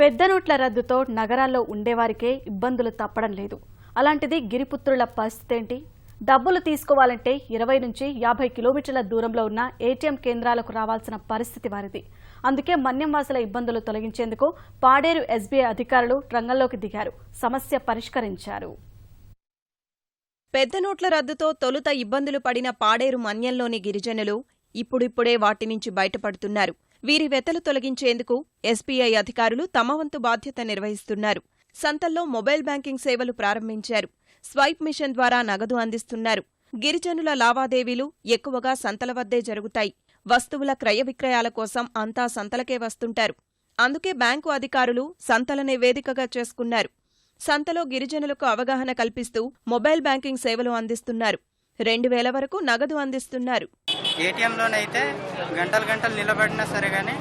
పెద్ద నోట్ల రద్దుతో నగరాల్లో ఉండేవారికే ఇబ్బందులు తప్పడం లేదు. అలాంటిది గిరిపుత్రుల పరిస్థితి ఏంటి? డబ్బులు తీసుకోవాలంటే 20 నుంచి 50 కిలోమీటర్ల దూరంలో ఉన్న ఏటీఎం కేంద్రాలకు రావాల్సిన పరిస్థితి వారిది. అందుకే మన్యంవాసుల ఇబ్బందులు తొలగించేందుకు పాడేరు ఎస్బీఐ అధికారులు రంగంలోకి దిగారు, సమస్య పరిష్కరించారు. పెద్ద నోట్ల రద్దుతో తొలుత ఇబ్బందులు పడిన పాడేరు మన్యంలోని గిరిజనులు ఇప్పుడిప్పుడే వాటి నుంచి బయటపడుతున్నారు. వీరి వెతలు తొలగించేందుకు ఎస్బీఐ అధికారులు తమ వంతు బాధ్యత నిర్వహిస్తున్నారు. సంతల్లో మొబైల్ బ్యాంకింగ్ సేవలు ప్రారంభించారు. స్వైప్ మిషన్ ద్వారా నగదు అందిస్తున్నారు. గిరిజనుల లావాదేవీలు ఎక్కువగా సంతల వద్దే జరుగుతాయి. వస్తువుల క్రయ విక్రయాల కోసం అంతా సంతలకే వస్తుంటారు. అందుకే బ్యాంకు అధికారులు సంతలనే వేదికగా చేసుకున్నారు. సంతలో గిరిజనులకు అవగాహన కల్పిస్తూ మొబైల్ బ్యాంకింగ్ సేవలు అందిస్తున్నారు. 2000 వరకు నగదు అందిస్తున్నారు. ఏటీఎంలోనైతే గంటలు నిలబడినా సరే కానీ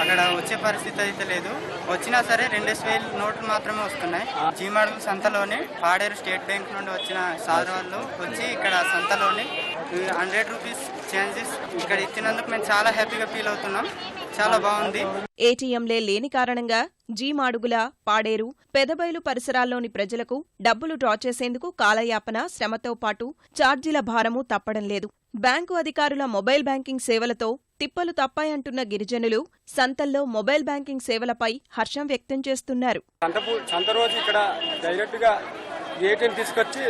అక్కడ వచ్చే పరిస్థితి అయితే లేదు. వచ్చినా సరే 2000 నోట్లు మాత్రమే వస్తున్నాయి. జీమాడుగు సంతలోని పాడేరు స్టేట్ బ్యాంక్ నుండి వచ్చిన సార్ వాళ్ళు వచ్చి ఇక్కడ సంతలోని 100 రూపీస్ చేంజెస్ ఇక్కడ ఇచ్చినందుకు మేము చాలా హ్యాపీగా ఫీల్ అవుతున్నాం. చాలా బాగుంది. ఏటీఎంలే లేని కారణంగా జీమాడుగుల, పాడేరు, పెదబైలు పరిసరాల్లోని ప్రజలకు డబ్బులు డ్రా చేసేందుకు కాలయాపన, శ్రమతో పాటు ఛార్జీల భారమూ తప్పడం లేదు. బ్యాంకు అధికారుల మొబైల్ బ్యాంకింగ్ సేవలతో తిప్పలు తప్పాయంటున్న గిరిజనులు సంతల్లో మొబైల్ బ్యాంకింగ్ సేవలపై హర్షం వ్యక్తం చేస్తున్నారు. సంత రోజు ఇక్కడ డైరెక్ట్ గా ఏటీఎం తీసుకొచ్చి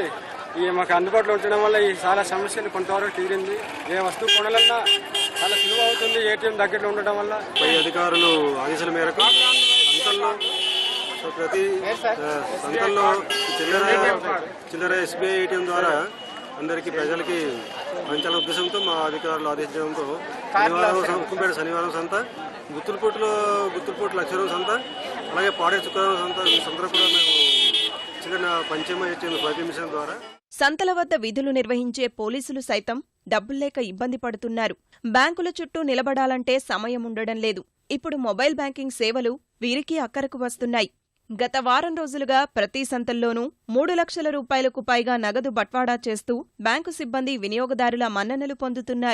మాకు అందుబాటులో ఉండడం వల్ల ఈ చాలా సమస్యలు కొంతవరకు తీరింది. ఏ వస్తువు కొనాలన్నా చాలా సులువు అవుతుంది ఏటీఎం దగ్గరలో ఉండడం వల్ల. పై అధికారులు ఆదేశాల మేరకు ప్రతి సంతల్లో చిల్లర ఎస్బీఐ ఏటీఎం ద్వారా అందరికీ ప్రజలకి పంచాల ఉద్దేశంతో మా అధికారులు ఆదేశించడంతో శనివారం సంత, గుత్తులపూట లక్ష సంత, అలాగే పాడేరు శుక్రవారం సంత, ఈ సంతలో కూడా మేము చిన్న పంచమ స్వైప్ మిషన్ ద్వారా సంతల వద్ద విధులు నిర్వహించే పోలీసులు సైతం డబ్బుల్లేక ఇబ్బంది పడుతున్నారు. బ్యాంకుల చుట్టూ నిలబడాలంటే సమయం ఉండడం లేదు. ఇప్పుడు మొబైల్ బ్యాంకింగ్ సేవలు వీరికి అక్కరకు వస్తున్నాయి. గత వారం రోజులుగా ప్రతి సంతల్లోనూ 3 లక్షల రూపాయలకు పైగా నగదు బట్వాడా చేస్తూ బ్యాంకు సిబ్బంది వినియోగదారుల మన్ననలు పొందుతున్నారు.